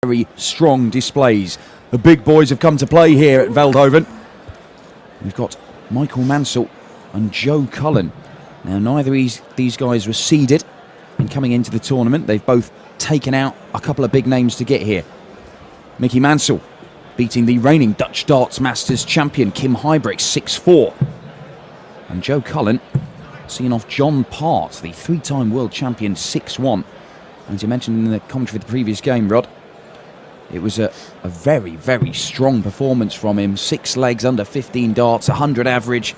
very strong displays. The big boys have come to play here at Veldhoven. We've got Michael Mansell and Joe Cullen. Now, neither of these guys were seeded in coming into the tournament. They've both taken out a couple of big names to get here. Mickey Mansell beating the reigning Dutch Darts Masters champion Kim Huybrechts 6-4. And Joe Cullen seeing off John Part, the three-time world champion, 6-1. As you mentioned in the commentary of the previous game, Rod, it was a very, very strong performance from him. 6 legs, under 15 darts, 100 average.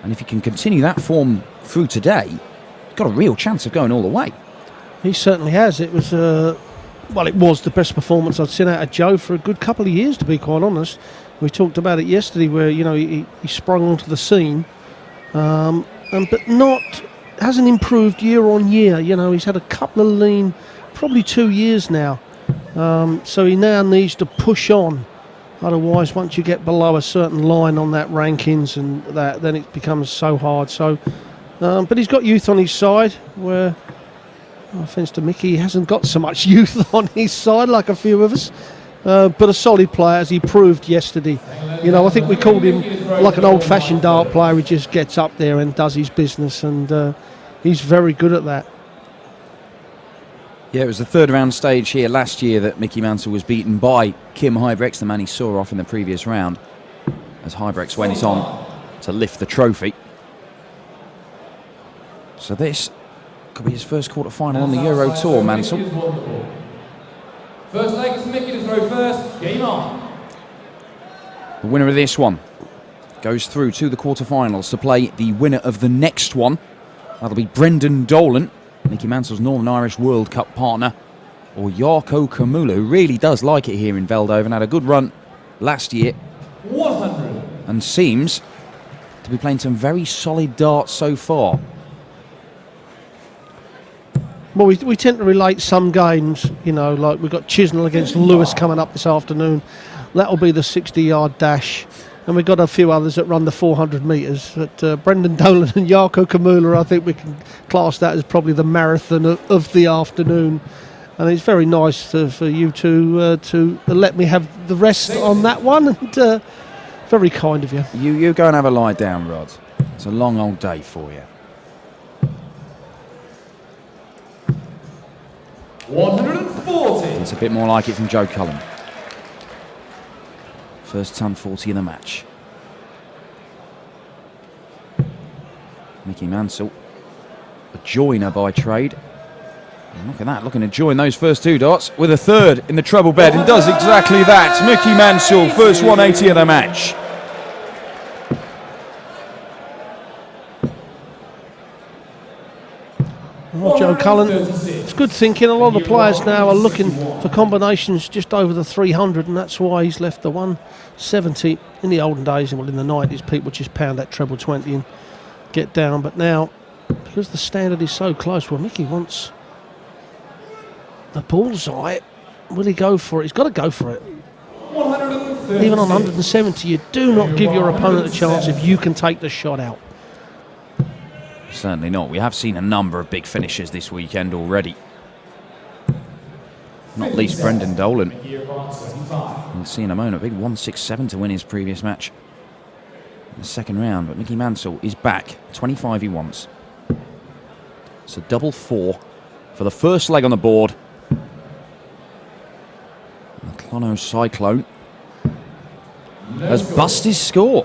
And if he can continue that form through today, he's got a real chance of going all the way. He certainly has. It was, well, it was the best performance I'd seen out of Joe for a good couple of years, to be quite honest. We talked about it yesterday, where he sprung onto the scene, but hasn't improved year on year. He's had a couple of lean, probably 2 years now. So he now needs to push on. Otherwise, once you get below a certain line on that rankings and that, then it becomes so hard. So, but he's got youth on his side, where, no offence to Mickey, he hasn't got so much youth on his side like a few of us. But a solid player, as he proved yesterday. I think we called him like an old-fashioned dart player. He just gets up there and does his business, and he's very good at that. Yeah, it was the third round stage here last year that Mickey Mansell was beaten by Kim Huybrechts, the man he saw off in the previous round, as Huybrechts went on to lift the trophy. So this could be his first quarter-final on the Euro Tour, Mansell. First leg is Mickey to throw first. Game on. The winner of this one goes through to the quarterfinals to play the winner of the next one. That'll be Brendan Dolan, Mickey Mansell's Northern Irish World Cup partner, or Jarkko Kamula, who really does like it here in Veldhoven. Had a good run last year 100. and seems to be playing some very solid darts so far. Well, we tend to relate some games, like we've got Chisnell against Lewis coming up this afternoon. That'll be the 60-yard dash. And we've got a few others that run the 400 metres. But Brendan Dolan and Jarkko Kamula, I think we can class that as probably the marathon of the afternoon. And it's very nice for you to let me have the rest on that one. And very kind of you. You go and have a lie down, Rod. It's a long old day for you. 140. It's a bit more like it from Joe Cullen. First ton 40 in the match. Mickey Mansell, a joiner by trade. And look at that, looking to join those first 2 darts with a third in the treble bed, and does exactly that. Mickey Mansell, first 180 of the match. Oh, Joe Cullen, it's good thinking. A lot of the players now are looking for combinations just over the 300, and that's why he's left the 170. In the olden days, well, in the 90s, people just pound that treble 20 and get down. But now, because the standard is so close, well, Mickey wants the bullseye. Will he go for it? He's got to go for it. 130. Even on 170, you do not give your opponent a chance if you can take the shot out. Certainly not. We have seen a number of big finishes this weekend already. Not least Brendan Dolan. We'll see in a moment. A big 167 to win his previous match in the second round. But Mickey Mansell is back. 25 he wants. So double 4 for the first leg on the board. The Clono Cyclone has bust his score.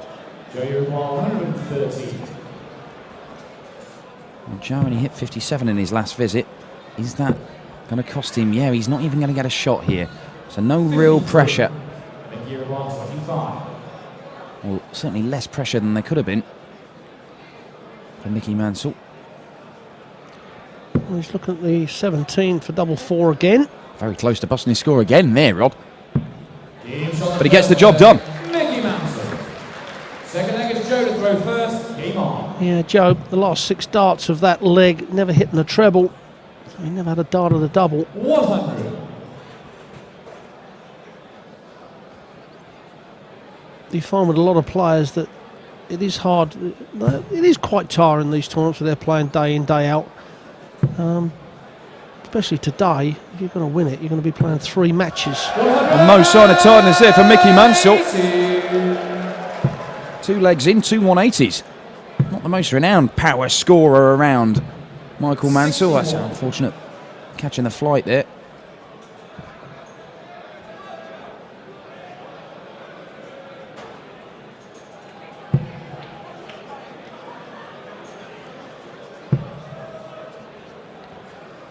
130. Well, Joe only hit 57 in his last visit. Is that going to cost him? Yeah, he's not even going to get a shot here. So no real pressure. Well, certainly less pressure than there could have been for Mickey Mansell. Well, he's looking at the 17 for double 4 again. Very close to busting his score again there, Rob. But he gets the job done. Mickey Mansell. Second leg is Joe to throw first. Game on. Yeah, Joe, the last 6 darts of that leg, never hitting a treble. So he never had a dart of the double. 100. You find with a lot of players that it is hard. It is quite tiring, these tournaments, where they're playing day in, day out. especially today, if you're going to win it, you're going to be playing 3 matches. And no sign of tiredness there for Mickey Mansell. 2 legs in, 2 180s. Not the most renowned power scorer around, Michael Mansell. That's unfortunate catching the flight there.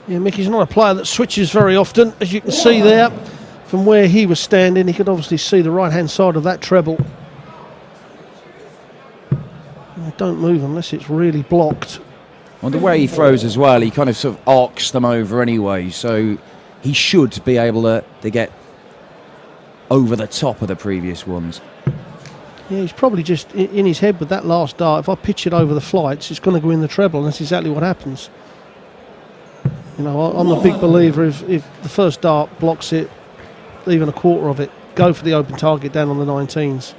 Yeah, Mickey's not a player that switches very often, as you can see there. From where he was standing, he could obviously see the right-hand side of that treble. Don't move unless it's really blocked. Well, the way he throws as well, he kind of sort of arcs them over anyway, so he should be able to get over the top of the previous ones. Yeah, he's probably just in his head with that last dart. If I pitch it over the flights, it's going to go in the treble, and that's exactly what happens. You know, I'm a big believer if the first dart blocks it, even a quarter of it, go for the open target down on the 19s.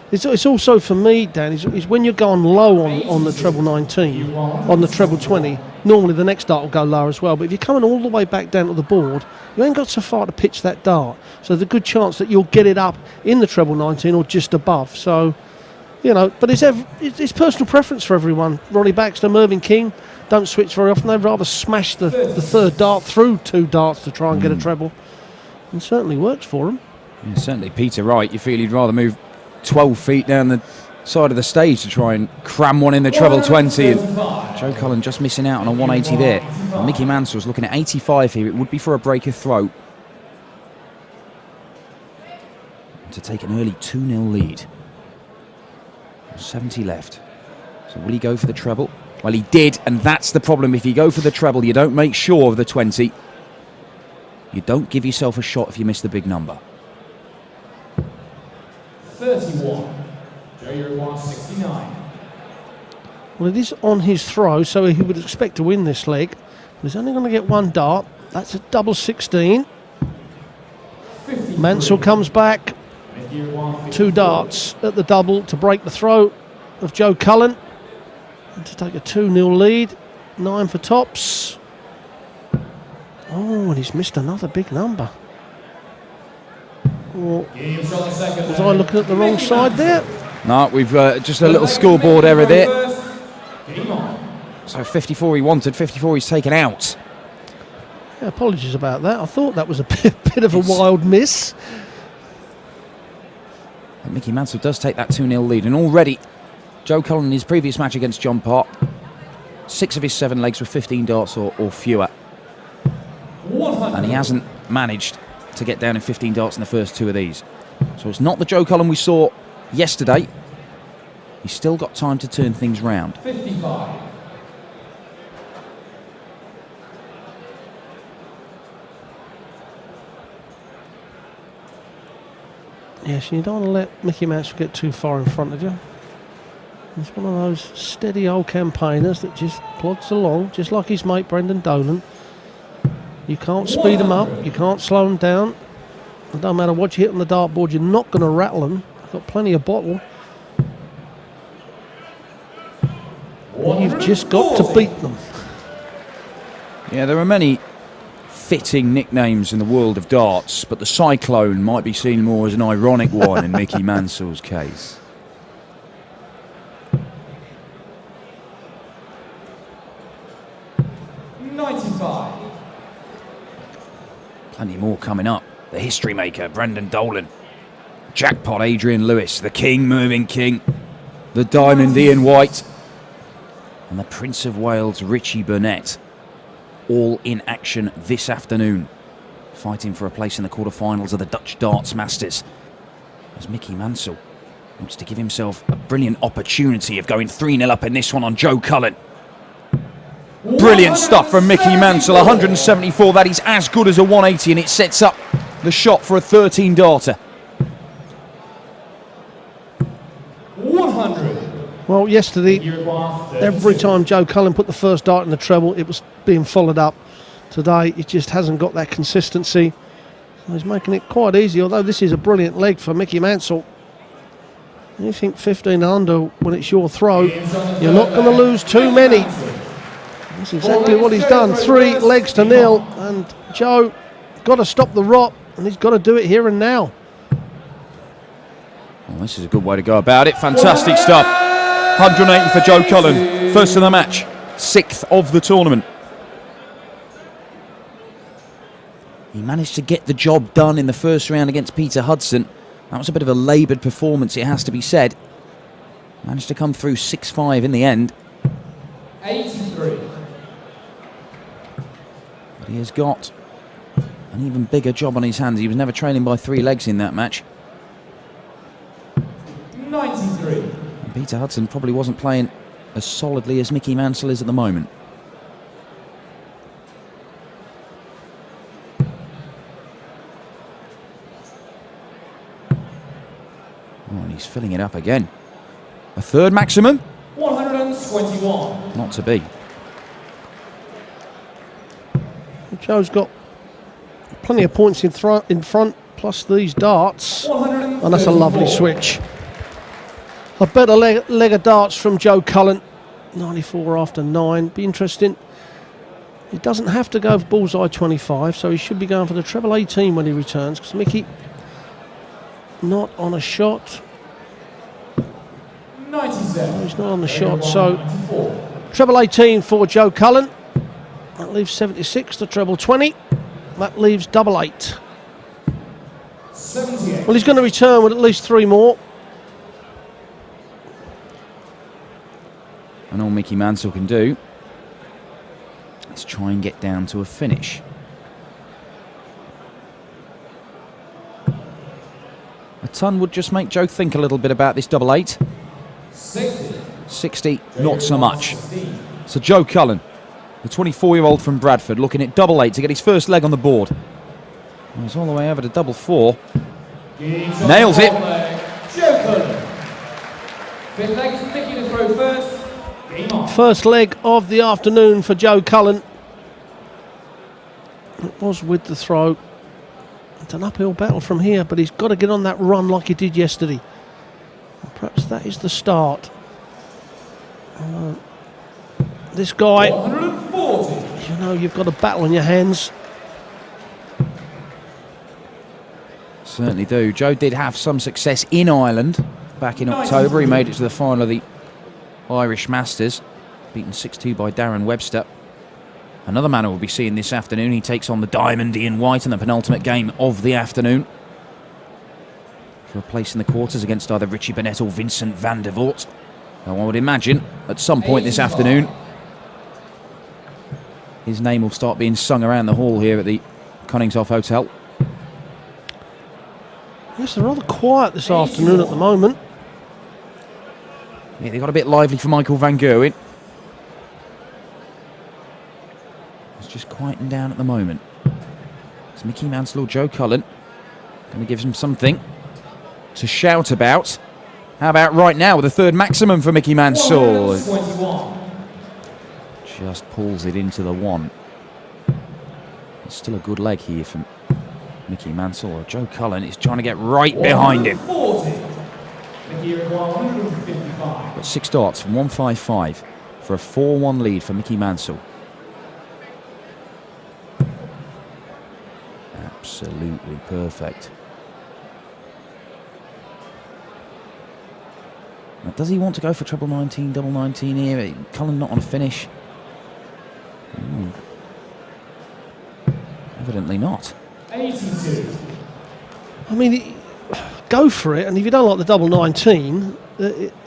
It's also, for me, Dan, is when you're going low on the treble 19, on the treble 20, normally the next dart will go lower as well. But if you're coming all the way back down to the board, you ain't got so far to pitch that dart. So there's a good chance that you'll get it up in the treble 19 or just above. So, you know, but it's personal preference for everyone. Ronnie Baxter, Mervyn King don't switch very often. They'd rather smash the third dart through 2 darts to try and get a treble. And certainly works for them. Yeah, certainly Peter Wright, you feel he'd rather move 12 feet down the side of the stage to try and cram one in the treble 20. And Joe Cullen just missing out on a 180 there. And Mickey Mansell's looking at 85 here. It would be for a break of throat. To take an early 2-0 lead. 70 left. So will he go for the treble? Well, he did, and that's the problem. If you go for the treble, you don't make sure of the 20. You don't give yourself a shot if you miss the big number. 31. Joe Uruguay 69. Well, it is on his throw, so he would expect to win this leg. But he's only going to get 1 dart. That's a double 16. Mansell comes back. 2 darts at the double to break the throw of Joe Cullen. And to take a 2-0 lead. 9 for tops. Oh, and he's missed another big number. Or was I looking at the wrong side there? No, we've just a little scoreboard error there. So 54 he wanted, 54 he's taken out. Yeah, apologies about that. I thought that was a bit of a wild miss. And Mickey Mansell does take that 2-0 lead. And already, Joe Cullen in his previous match against John Park, 6 of his 7 legs were 15 darts or fewer. And he hasn't managed to get down in 15 darts in the first 2 of these. So it's not the Joe Cullen we saw yesterday. He's still got time to turn things round. 55. Yes, you don't want to let Mickey Mansell get too far in front of you. He's one of those steady old campaigners that just plods along, just like his mate Brendan Dolan. You can't speed him up, you can't slow him down. It don't matter what you hit on the dartboard, you're not going to rattle them. You've got plenty of bottle. You've just got to beat them. Yeah, there are many fitting nicknames in the world of darts, but the Cyclone might be seen more as an ironic one in Mickey Mansell's case. Plenty more coming up. The history maker, Brendan Dolan. Jackpot, Adrian Lewis. The King, Mervyn King. The Diamond, Ian White. And the Prince of Wales, Richie Burnett. All in action this afternoon. Fighting for a place in the quarterfinals of the Dutch Darts Masters. As Mickey Mansell wants to give himself a brilliant opportunity of going 3-0 up in this one on Joe Cullen. Brilliant stuff from Mickey Mansell. 174, that is as good as a 180, and it sets up the shot for a 13-darter. 100. Well, yesterday, every time Joe Cullen put the first dart in the treble, it was being followed up. Today, it just hasn't got that consistency. So he's making it quite easy, although this is a brilliant leg for Mickey Mansell. You think 15 under when it's your throw, you're not going to lose too many. That's exactly what he's done. 3 legs to nil, and Joe got to stop the rot, and he's got to do it here and now. Well, this is a good way to go about it. Fantastic stuff. 180 for Joe Cullen. First of the match, 6th of the tournament. He managed to get the job done in the first round against Peter Hudson. That was a bit of a laboured performance, it has to be said. Managed to come through 6-5 in the end. 83. But he has got an even bigger job on his hands. He was never trailing by 3 legs in that match. 93. And Peter Hudson probably wasn't playing as solidly as Mickey Mansell is at the moment. Oh, and he's filling it up again. A 3rd maximum? 121. Not to be. Joe's got plenty of points in front, plus these darts. And that's a lovely switch. A better leg of darts from Joe Cullen. 94 after 9. Be interesting. He doesn't have to go for bullseye 25, so he should be going for the treble 18 when he returns, because Mickey not on a shot. 97. No, he's not on the shot, so treble 18 for Joe Cullen. That leaves 76 to treble 20. That leaves double 8. 78. Well, he's going to return with at least 3 more. And all Mickey Mansell can do is try and get down to a finish. A ton would just make Joe think a little bit about this double 8. 60, not so much. So Joe Cullen, the 24-year-old from Bradford, looking at double 8 to get his first leg on the board. He's all the way over to double 4. Nails it. Joe Cullen. 5th leg to Mickey to throw first. Game on. First leg of the afternoon for Joe Cullen. It was with the throw. It's an uphill battle from here, but he's got to get on that run like he did yesterday. And perhaps that is the start. This guy, 140. you know, you've got a battle on your hands. Certainly do. Joe did have some success in Ireland back in October. He made it to the final of the Irish Masters, beaten 6-2 by Darren Webster. Another man who we'll be seeing this afternoon. He takes on the Diamond Ian White in the penultimate game of the afternoon for a place in the quarters against either Richie Burnett or Vincent van der Voort. Now, I would imagine at some point this afternoon his name will start being sung around the hall here at the Koningshof Hotel. Yes, they're rather quiet this afternoon at the moment. Yeah, they got a bit lively for Michael van Gerwen. It's just quieting down at the moment. It's Mickey Mansell or Joe Cullen going to give him something to shout about. How about right now with the 3rd maximum for Mickey Mansell? 121. Just pulls it into the 1. It's still a good leg here from Mickey Mansell. Joe Cullen is trying to get right behind him. 140. Mickey requires 155. Got 6 darts from 155 for a 4-1 lead for Mickey Mansell. Absolutely perfect. Now, does he want to go for treble 19, double 19 here? Cullen not on a finish. Evidently not. 82. I mean, go for it, and if you don't like the double 19,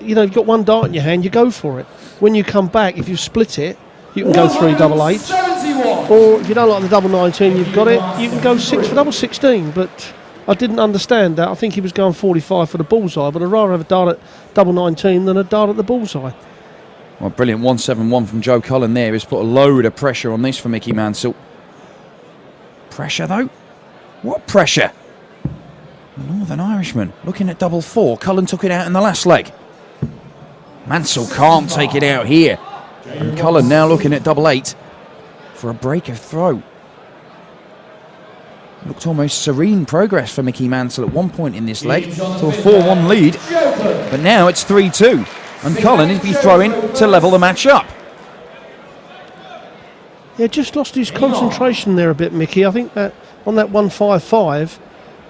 you know, you've got 1 dart in your hand, you go for it. When you come back, if you split it, you can go 3 double 8s. 71. Or if you don't like the double 19, you've got it, you can go 6 for double 16. But I didn't understand that. I think he was going 45 for the bullseye, but I'd rather have a dart at double 19 than a dart at the bullseye. Well, brilliant 171 from Joe Cullen there. He's put a load of pressure on this for Mickey Mansell. Pressure, though? What pressure? The Northern Irishman looking at double 4. Cullen took it out in the last leg. Mansell can't take it out here. And Cullen now looking at double 8 for a break of throw. Looked almost serene progress for Mickey Mansell at one point in this leg to a 4-1 lead. But now it's 3-2. And Cullen is be throwing to level the match up. Yeah, just lost his concentration there a bit, Mickey. I think that on that 155,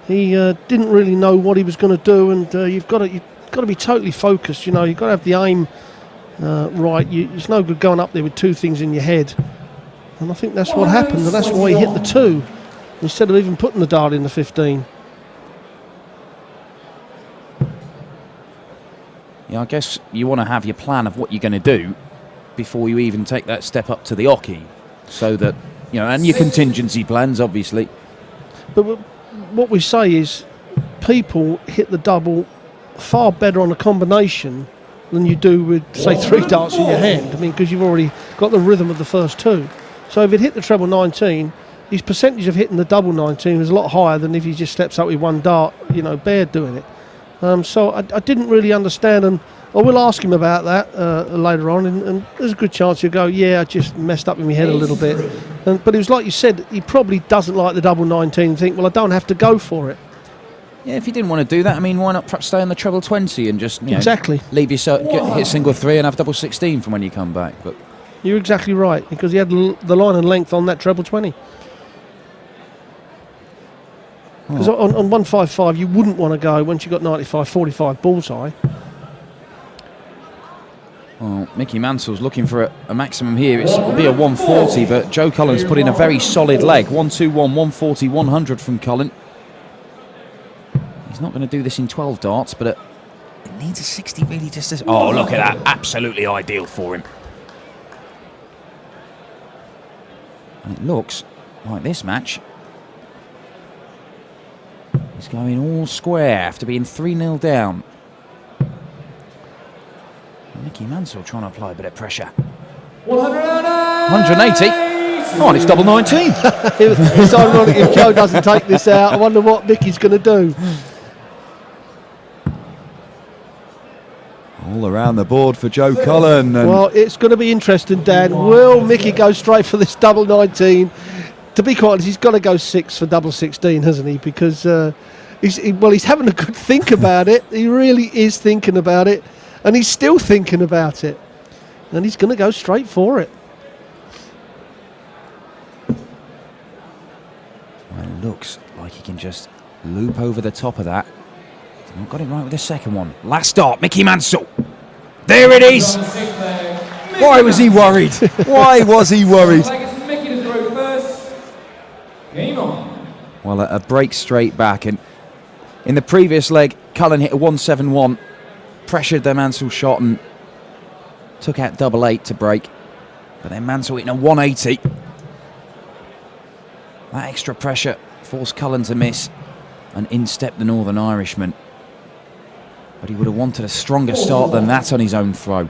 he didn't really know what he was going to do, and you've got to be totally focused. You know, you've got to have the aim right. It's no good going up there with two things in your head, and I think that's what happened, and that's why he hit the 2 instead of even putting the dart in the 15. Yeah, I guess you want to have your plan of what you're going to do before you even take that step up to the oche, so that, you know, and your contingency plans, obviously. But what we say is people hit the double far better on a combination than you do with, say, 3 darts in your hand. I mean, because you've already got the rhythm of the first 2. So if it hit the treble 19, his percentage of hitting the double 19 was a lot higher than if he just steps up with 1 dart, you know, bare doing it. So I didn't really understand, and I will ask him about that later on, and there's a good chance he'll go, yeah, I just messed up in my head a little bit. But it was like you said, he probably doesn't like the double 19 and think, well, I don't have to go for it. Yeah, if you didn't want to do that, I mean, why not perhaps stay on the treble 20 and just, you know, exactly leave yourself, hit single 3 and have double 16 from when you come back. But you're exactly right, because he had the line and length on that treble 20. Because on 155 you wouldn't want to go once you got 95, 45 bullseye. Well, Mickey Mansell's looking for a maximum here. It'll be a 140, but Joe Cullen's put in a very solid leg. 121, 140, 100 from Cullen. He's not going to do this in 12 darts, but it needs a 60 really just as... Oh, look at that. Absolutely ideal for him. And it looks like this match is going all square after being 3-0 down. Mickey Mansell trying to apply a bit of pressure. 180. Oh, and it's double 19. It's ironic if Joe doesn't take this out. I wonder what Mickey's going to do. All around the board for Joe Cullen. Well, it's going to be interesting, Dan. Will Mickey go straight for this double 19? To be quite honest, he's got to go 6 for double 16, hasn't he? Because he's having a good think about it. He really is thinking about it. And he's still thinking about it. And he's going to go straight for it. Well, it looks like he can just loop over the top of that. He's not got it right with the second one. Last start, Mickey Mansell. There it is. Why was he worried? Why was he worried? Well, a break straight back. And in the previous leg, Cullen hit a 171. Pressured their Mansell shot and took out double 8 to break. But then Mansell hitting a 180. That extra pressure forced Cullen to miss and in-step the Northern Irishman. But he would have wanted a stronger start than that on his own throw.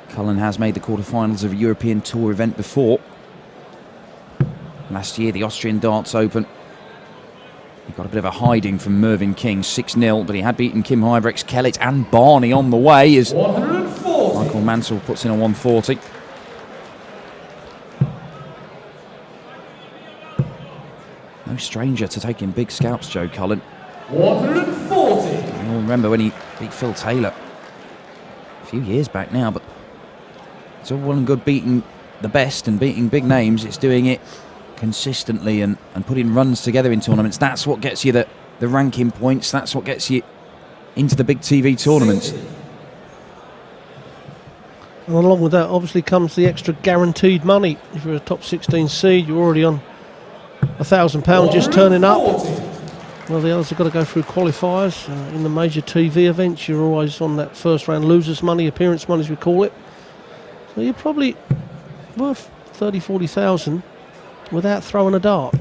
Cullen has made the quarterfinals of a European Tour event before. Last year, the Austrian Darts Open. He got a bit of a hiding from Mervyn King, 6-0, but he had beaten Kim Huybrechts, Kellett and Barney on the way as Michael Mansell puts in a 140. No stranger to taking big scalps, Joe Cullen. 140. You all remember when he beat Phil Taylor a few years back now, but it's all well and good beating the best and beating big names. It's doing it consistently and putting runs together in tournaments. That's what gets you the ranking points. That's what gets you into the big TV tournaments. And along with that, obviously, comes the extra guaranteed money. If you're a top 16 seed, you're already on £1,000 just turning up. Well, the others have got to go through qualifiers. In the major TV events, you're always on that first round losers money, appearance money as we call it. So you're probably worth 30, 40,000 without throwing a dart.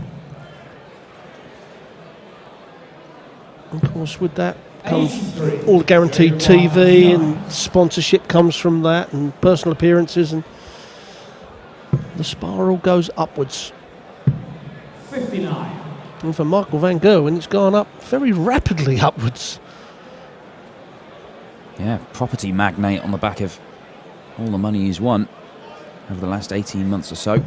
Of course, with that comes all the guaranteed TV, and sponsorship comes from that, and personal appearances, and the spiral goes upwards. 59. And for Michael van Gerwen, it's gone up very rapidly upwards. Yeah, property magnate on the back of all the money he's won over the last 18 months or so.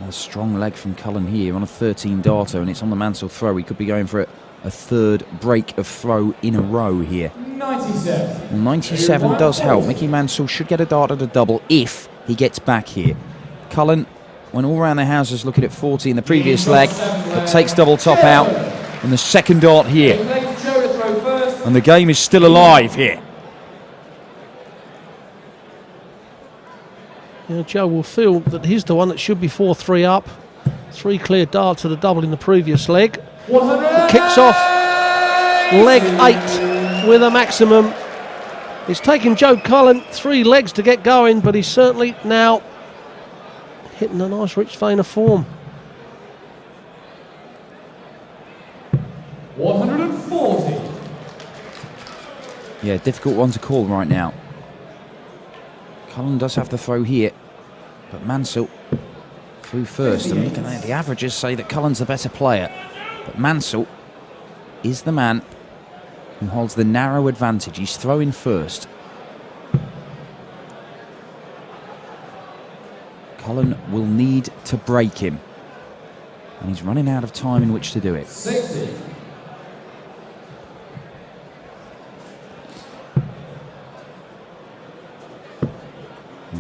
A strong leg from Cullen here on a 13 darter, and it's on the Mansell throw. He could be going for a third break of throw in a row here. 97. Well, 97 does help. Mickey Mansell should get a dart at a double if he gets back here. Cullen went all around the houses looking at 40 in the previous leg, but takes double top out in the second dart here. And the game is still alive here. Joe will feel that he's the one that should be 4-3 up. 3 clear darts at a double in the previous leg. He kicks off leg 8 with a maximum. It's taken Joe Cullen 3 legs to get going, but he's certainly now hitting a nice rich vein of form. 140. Yeah, difficult one to call right now. Cullen does have the throw here, but Mansell through first. And looking at the averages say that Cullen's the better player, but Mansell is the man who holds the narrow advantage. He's throwing first. Cullen will need to break him, and he's running out of time in which to do it. 60.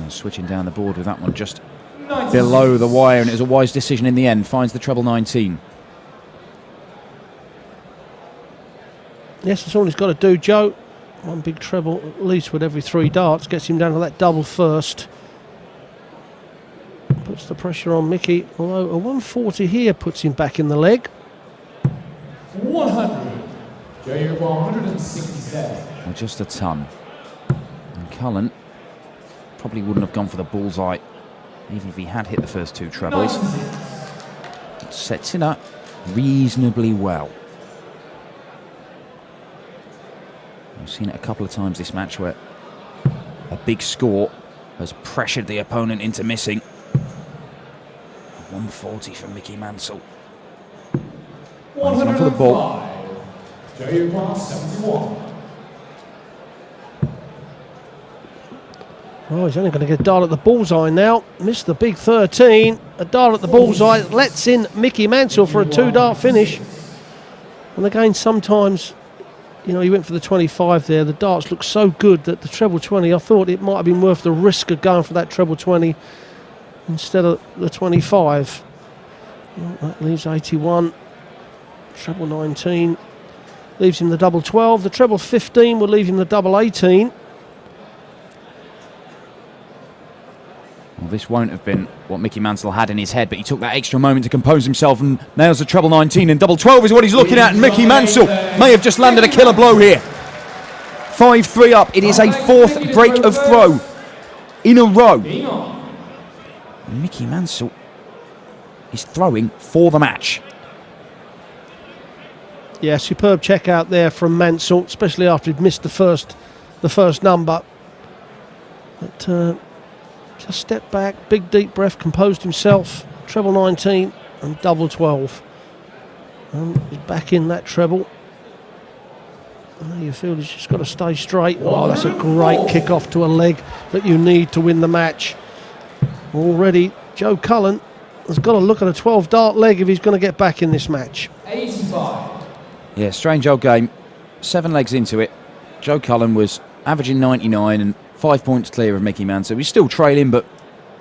Switching down the board with that one just below the wire, and it was a wise decision in the end. Finds the treble 19. Yes, that's all he's got to do, Joe. One big treble at least with every 3 darts. Gets him down to that double first. Puts the pressure on Mickey. Although a 140 here puts him back in the leg. 100. Joe, you're 167. Well, just a ton. And Cullen probably wouldn't have gone for the bullseye even if he had hit the first 2 trebles. Sets it up reasonably well. I've seen it a couple of times this match where a big score has pressured the opponent into missing. 140 from Mickey Mansell. 1 for the ball. Joe, you're 171. Oh, he's only going to get a dart at the bullseye now. Missed the big 13. A dart at the bullseye lets in Mickey Mansell for a 2-dart finish. And again, sometimes, you know, he went for the 25 there. The darts looked so good that the treble 20, I thought it might have been worth the risk of going for that treble 20 instead of the 25. Well, that leaves 81. Treble 19 leaves him the double 12. The treble 15 will leave him the double 18. Well, this won't have been what Mickey Mansell had in his head, but he took that extra moment to compose himself and nails the treble 19, and double 12 is what he's looking at, and Mickey Mansell may have just landed a killer blow here. 5-3 up. It is a 4th break of throw in a row. And Mickey Mansell is throwing for the match. Yeah, superb check out there from Mansell, especially after he'd missed the first number. But just stepped back, big deep breath, composed himself. Treble 19 and double 12. And he's back in that treble. And now you feel he's just got to stay straight. Oh, that's a great kick off to a leg that you need to win the match. Already, Joe Cullen has got to look at a 12-dart leg if he's going to get back in this match. 85. Yeah, strange old game. 7 legs into it. Joe Cullen was averaging 99 and 5 points clear of Mickey Mansell. He's still trailing, but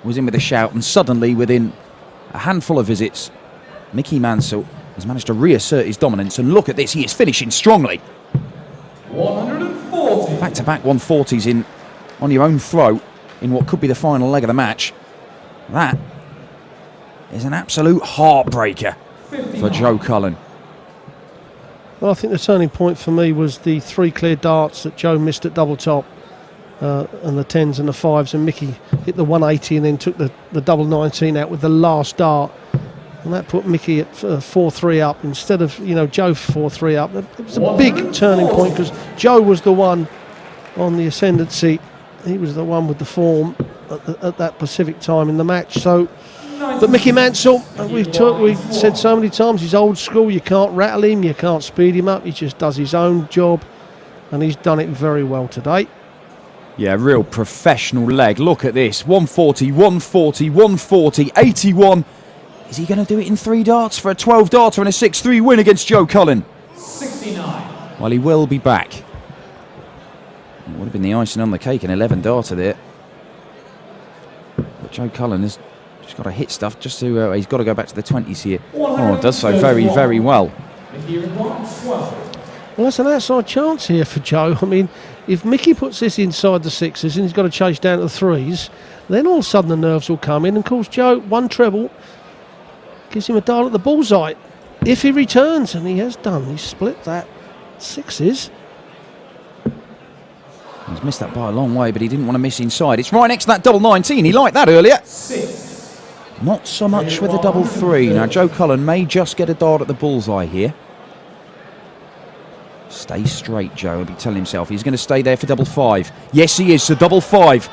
was in with a shout. And suddenly, within a handful of visits, Mickey Mansell has managed to reassert his dominance. And look at this, he is finishing strongly. 140. Back-to-back 140s in on your own throw in what could be the final leg of the match. That is an absolute heartbreaker for Joe Cullen. Well, I think the turning point for me was the 3 clear darts that Joe missed at double top. And the 10s and the 5s, and Mickey hit the 180 and then took the double 19 out with the last dart, and that put Mickey at 4-3 up instead of, you know, Joe 4-3 up. It was a big turning point because Joe was the one on the ascendancy. He was the one with the form at that specific time in the match. So, but Mickey Mansell, we've said so many times, he's old school. You can't rattle him, you can't speed him up. He just does his own job, and he's done it very well today. Yeah, real professional leg. Look at this. 140, 140, 140, 81. Is he going to do it in 3 darts for a 12 darter and a 6-3 win against Joe Cullen? 69. Well, he will be back. It would have been the icing on the cake, an 11 darter there. But Joe Cullen has just got to hit stuff just to. He's got to go back to the 20s here. Oh, does so very, very well. Well, that's an outside chance here for Joe. I mean, if Mickey puts this inside the 6s and he's got to chase down to the 3s, then all of a sudden the nerves will come in. And of course, Joe, 1 treble, gives him a dart at the bullseye. If he returns, and he has done, he's split that 6s. He's missed that by a long way, but he didn't want to miss inside. It's right next to that double 19. He liked that earlier. 6. Not so much with the double 3. Now, Joe Cullen may just get a dart at the bullseye here. Stay straight, Joe. He'll be telling himself he's going to stay there for double 5. Yes, he is, so double 5.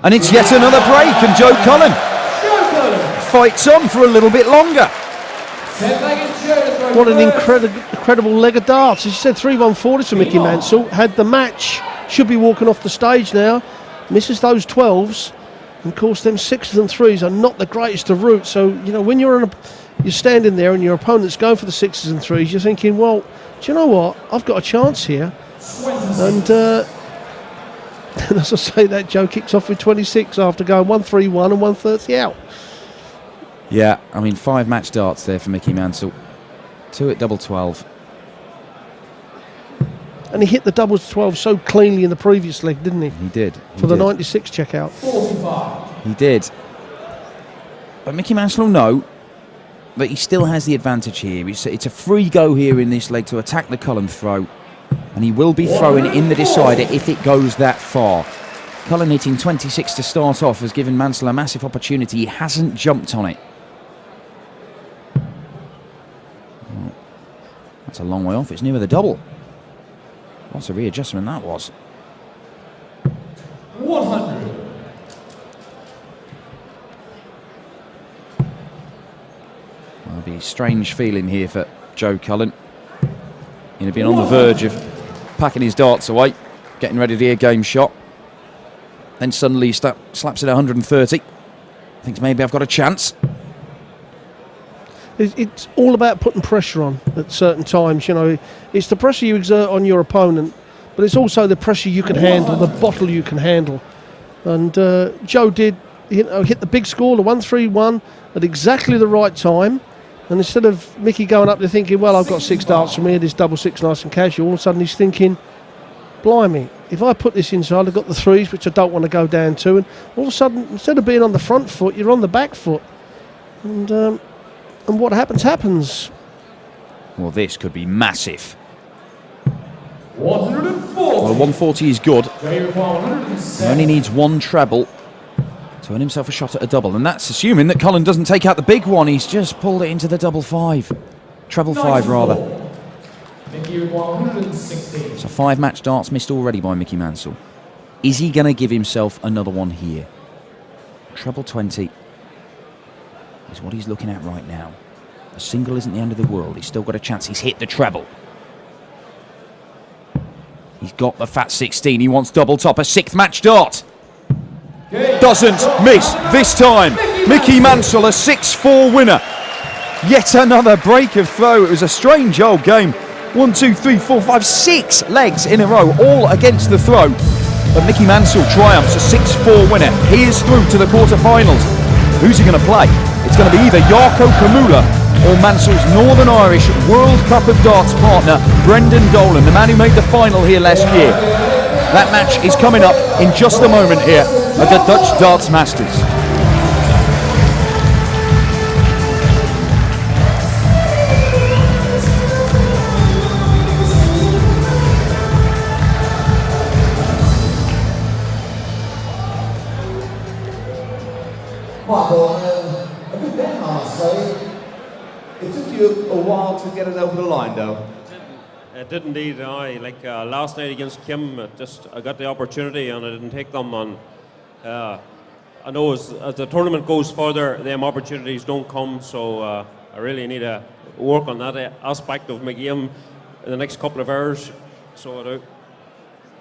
And it's yet another break, and Joe Cullen fights on for a little bit longer. What an incredible leg of darts. As you said, 3-1-40 to Mickey Mansell. Had the match, should be walking off the stage now. Misses those 12s. And of course, them 6s and 3s are not the greatest of routes. So, you know, when you're standing there and your opponent's going for the 6s and 3s, you're thinking, well, do you know what? I've got a chance here. And as I say, that Joe kicks off with 26 after going 1-3-1 and 130 out. Yeah, I mean, 5 match darts there for Mickey Mansell. 2 at double 12. And he hit the doubles 12 so cleanly in the previous leg, didn't he? He did. For the 96 checkout. 45. He did. But Mickey Mansell will know that he still has the advantage here. It's a free go here in this leg to attack the Cullen throw. And he will be throwing in the decider if it goes that far. Cullen hitting 26 to start off has given Mansell a massive opportunity. He hasn't jumped on it. Well, that's a long way off. It's near the double. What a readjustment that was. 100. Well, it'll be a strange feeling here for Joe Cullen. He'd been on the verge of packing his darts away, getting ready to do a game shot. Then suddenly he slaps it 130. Thinks maybe I've got a chance. It's all about putting pressure on at certain times. You know, it's the pressure you exert on your opponent, but it's also the pressure you can handle, the bottle you can handle. And Joe did, you know, hit the big score, the 1-3-1, at exactly the right time. And instead of Mickey going up there thinking, well, I've got 6 darts from here, this double 6 nice and casual, all of a sudden he's thinking, blimey, if I put this inside, I've got the 3s, which I don't want to go down to. And all of a sudden, instead of being on the front foot, you're on the back foot. And what happens. Well, this could be massive. 140. Well, 140 is good. He only needs 1 treble to earn himself a shot at a double. And that's assuming that Cullen doesn't take out the big one. He's just pulled it into the double 5. Treble 5, rather. Mickey 116. So 5 match darts missed already by Mickey Mansell. Is he going to give himself another one here? Treble 20 is what he's looking at right now. A single isn't the end of the world. He's still got a chance. He's hit the treble. He's got the fat 16. He wants double top. A 6th match dart. Doesn't miss this time. Mickey Mansell, a 6-4 winner. Yet another break of throw. It was a strange old game. 1, 2, 3, 4, 5, 6 legs in a row, all against the throw. But Mickey Mansell triumphs, a 6-4 winner. He is through to the quarterfinals. Who's he going to play? It's going to be either Jarkko Kamula or Mansell's Northern Irish World Cup of Darts partner, Brendan Dolan, the man who made the final here last year. That match is coming up in just a moment here at the Dutch Darts Masters. Michael, a good game, I must say. It took you a while to get it over the line, though. It did indeed. Last night against Kim, I got the opportunity and I didn't take them. And I know as the tournament goes further, them opportunities don't come. So I really need to work on that aspect of my game in the next couple of hours. So I do.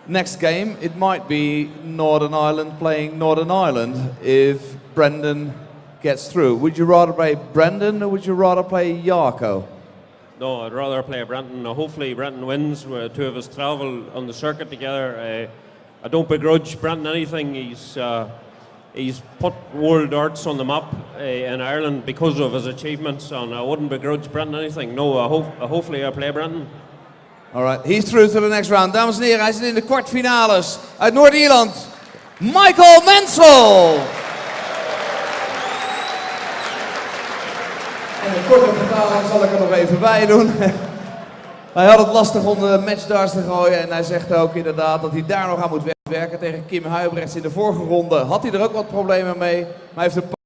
Next game, it might be Northern Ireland playing Northern Ireland if Brendan gets through. Would you rather play Brendan or would you rather play Jarko? No, I'd rather play Brenton. Hopefully Brenton wins. Where two of us travel on the circuit together. I don't begrudge Brenton anything. He's put world darts on the map in Ireland because of his achievements, and I wouldn't begrudge Brenton anything. No, hopefully I play Brenton. Alright, he's through to the next round. Dames en heren, hij zit in de kwartfinales uit Noord-Ierland. Michael Mansell! En een korte vertaling zal ik er nog even bij doen. Hij had het lastig om de matchdarts te gooien en hij zegt ook inderdaad dat hij daar nog aan moet werken tegen Kim Huibrechts in de vorige ronde. Had hij er ook wat problemen mee, maar hij heeft een